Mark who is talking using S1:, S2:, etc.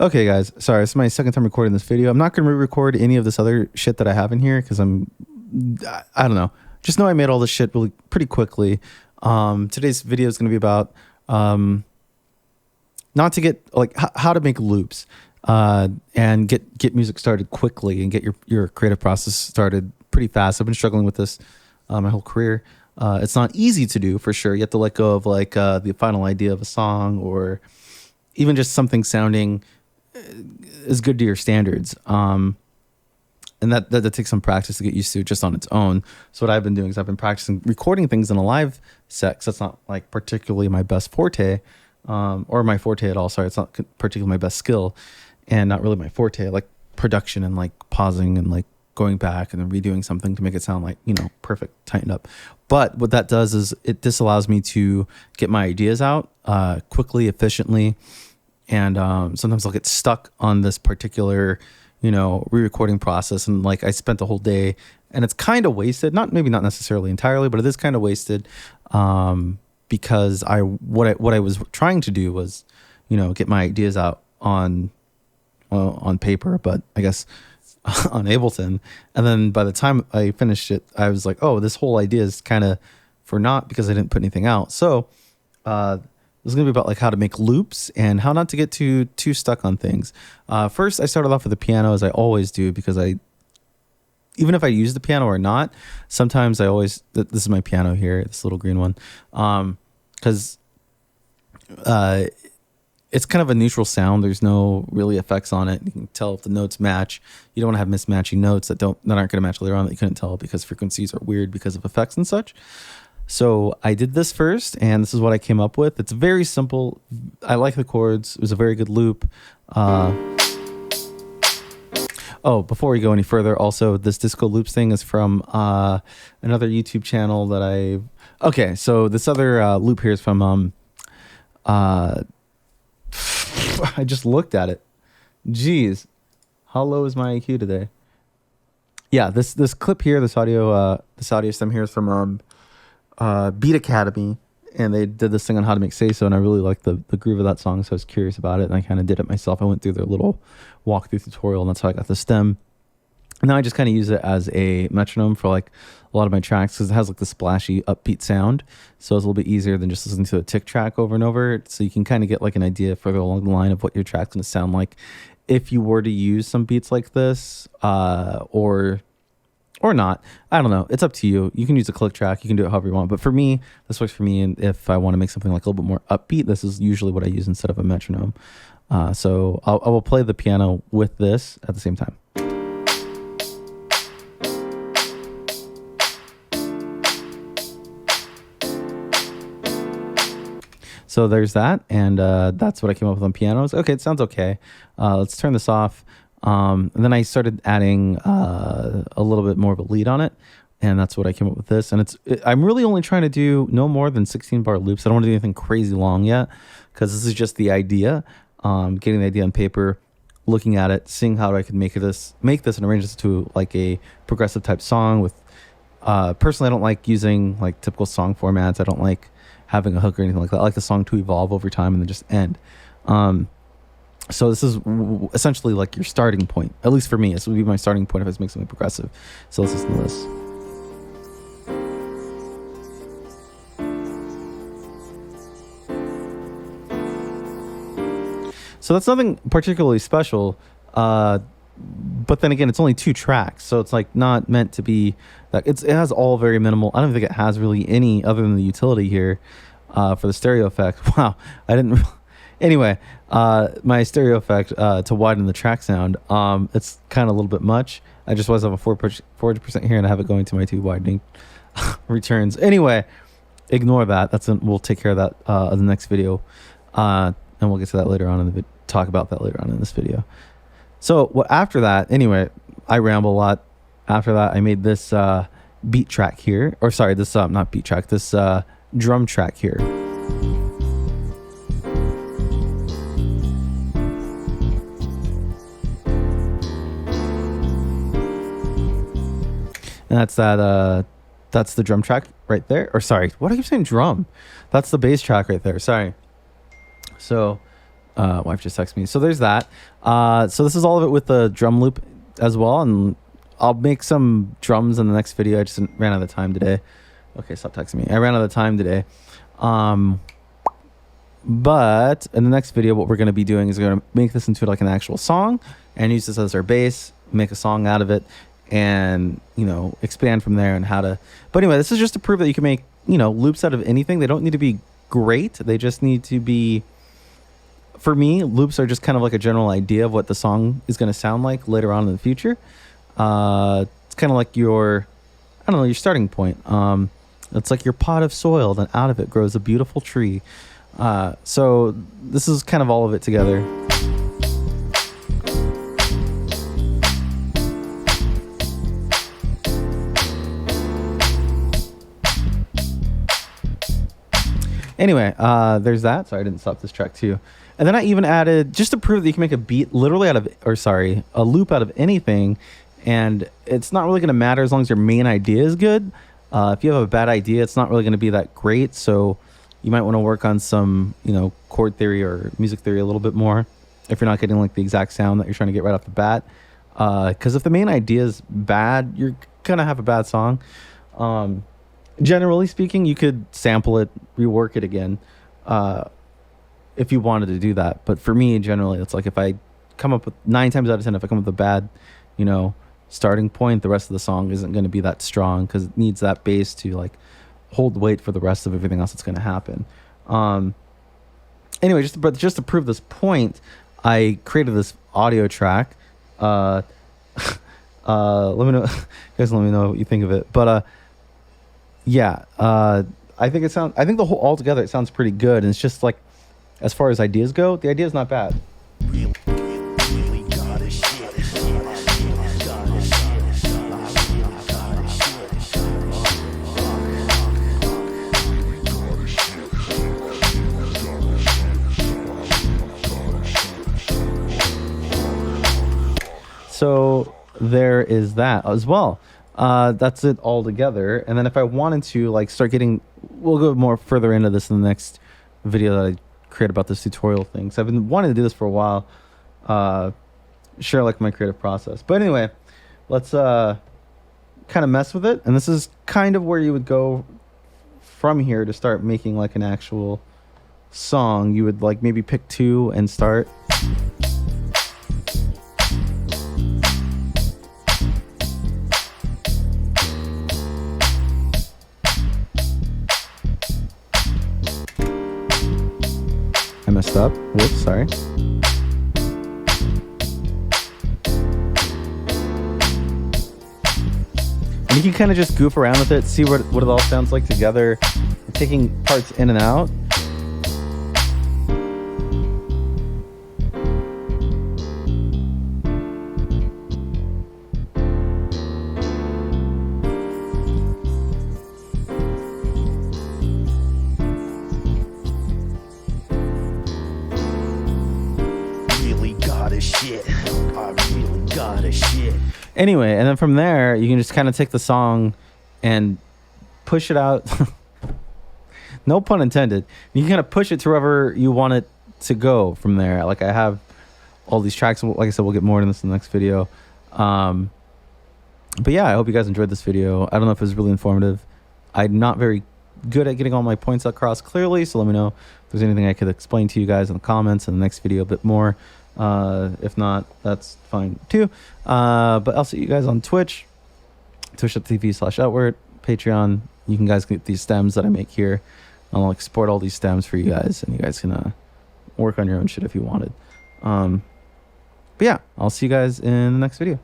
S1: Okay, guys. Sorry, it's my second time recording this video. I'm not going to re-record any of this other shit that I have in here because I don't know. Just know I made all this shit really pretty quickly. Today's video is going to be about not to get like how to make loops and get music started quickly and get your creative process started pretty fast. I've been struggling with this my whole career. It's not easy to do for sure. You have to let go of like the final idea of a song or even just something sounding is good to your standards. And that takes some practice to get used to just on its own. So what I've been doing is I've been practicing recording things in a live set. 'Cause that's not like particularly my best forte, or my forte at all. Sorry. It's not particularly my best skill and not really my forte. I like production and like pausing and like going back and then redoing something to make it sound like, perfect, tightened up. But what that does is this allows me to get my ideas out quickly, efficiently. And sometimes I'll get stuck on this particular, re-recording process. And like I spent the whole day and it's kind of wasted, maybe not necessarily entirely, but it is kind of wasted because what I was trying to do was, get my ideas out on paper, but I guess on Ableton. And then by the time I finished it, I was like, oh, this whole idea is kind of for naught because I didn't put anything out. So this is going to be about like how to make loops and how not to get too stuck on things. First, I started off with the piano as I always do because even if I use the piano or not, sometimes this is my piano here, this little green one, because it's kind of a neutral sound. There's no really effects on it. You can tell if the notes match. You don't want to have mismatching notes that aren't going to match later on that you couldn't tell because frequencies are weird because of effects and such. So I did this first, and this is what I came up with. It's very simple. I like the chords. It was a very good loop. Oh, before we go any further, also this disco loops thing is from another YouTube channel that Okay, so this other loop here is from I just looked at it. Jeez, how low is my IQ today? Yeah, this clip here, this audio stem here is from Beat Academy, and they did this thing on how to make Say So, and I really liked the groove of that song, so I was curious about it, and I kind of did it myself. I went through their little walkthrough tutorial, and that's how I got the stem. And now I just kind of use it as a metronome for like a lot of my tracks because it has like the splashy upbeat sound. So it's a little bit easier than just listening to a tick track over and over. So you can kind of get like an idea further along the line of what your track's going to sound like if you were to use some beats like this, or not. I don't know. It's up to you. You can use a click track. You can do it however you want. But for me, this works for me. And if I want to make something like a little bit more upbeat, this is usually what I use instead of a metronome. So I will play the piano with this at the same time. So there's that, and that's what I came up with on pianos. Okay, it sounds okay. Let's turn this off. And then I started adding a little bit more of a lead on it, and that's what I came up with this. And I'm really only trying to do no more than 16-bar loops. I don't want to do anything crazy long yet, because this is just the idea. Getting the idea on paper, looking at it, seeing how I can make this and arrange this to like a progressive type song. With personally, I don't like using like typical song formats. I don't like having a hook or anything like that. I like the song to evolve over time and then just end. So this is essentially like your starting point. At least for me, this would be my starting point if I was making something progressive. So let's listen to this. So that's nothing particularly special. But then again, it's only 2 tracks, so it's like not meant to be that. It has all very minimal. I don't think it has really any other than the utility here for the stereo effect. Wow, I didn't. Anyway, my stereo effect to widen the track sound. It's kind of a little bit much. I just was have a 40% here, and I have it going to my 2 widening returns. Anyway, ignore that. We'll take care of that in the next video, and we'll get to that later on talk about that later on in this video. So after that, anyway, I ramble a lot. After that, I made this beat track here, or sorry, this not beat track, this drum track here. And that's the drum track right there. Or sorry, what do I keep saying drum? That's the bass track right there. Sorry. So Wife just texted me. So there's that. So this is all of it with the drum loop as well, and I'll make some drums in the next video. I just ran out of time today. Okay, stop texting me. I ran out of time today. But in the next video, what we're going to be doing is we're going to make this into like an actual song and use this as our base, make a song out of it, and, you know, expand from there and how to. But anyway, this is just to prove that you can make, you know, loops out of anything. They don't need to be great. They just need to be, for me, loops are just kind of like a general idea of what the song is going to sound like later on in the future. It's kind of like your, I don't know, your starting point. It's like your pot of soil, then out of it grows a beautiful tree. So this is kind of all of it together. Anyway, there's that. Sorry, I didn't stop this track too. And then I even added, just to prove that you can make a beat literally out of, or sorry, a loop out of anything. And it's not really going to matter as long as your main idea is good. If you have a bad idea, it's not really going to be that great. So you might want to work on some, you know, chord theory or music theory a little bit more if you're not getting like the exact sound that you're trying to get right off the bat. Because if the main idea is bad, you're going to have a bad song. Generally speaking, you could sample it, rework it again, if you wanted to do that. But for me, generally, it's like if I come up with 9 times out of 10, if I come up with a bad, you know, starting point, the rest of the song isn't going to be that strong because it needs that bass to like hold weight for the rest of everything else that's going to happen. Anyway, just to prove this point, I created this audio track. Let me know, guys. Let me know what you think of it. But yeah, I think the whole altogether it sounds pretty good. And it's just like, as far as ideas go, the idea is not bad. So there is that as well. That's it all together. And then if I wanted to like start getting, we'll go more further into this in the next video that I create about this tutorial thing. So I've been wanting to do this for a while. Share like my creative process. But anyway, let's kind of mess with it. And this is kind of where you would go from here to start making like an actual song. You would like maybe pick 2 and start. I messed up. Whoops, sorry. And you can kind of just goof around with it, see what it all sounds like together, taking parts in and out. Anyway, and then from there, you can just kind of take the song and push it out. No pun intended. You can kind of push it to wherever you want it to go from there. Like I have all these tracks. Like I said, we'll get more into this in the next video. But yeah, I hope you guys enjoyed this video. I don't know if it was really informative. I'm not very good at getting all my points across clearly, so let me know if there's anything I could explain to you guys in the comments in the next video a bit more. If not, that's fine too. But I'll see you guys on Twitch, twitch.tv/Etwurt, Patreon. You can guys get these stems that I make here. I'll export all these stems for you guys, and you guys can work on your own shit if you wanted. But yeah, I'll see you guys in the next video.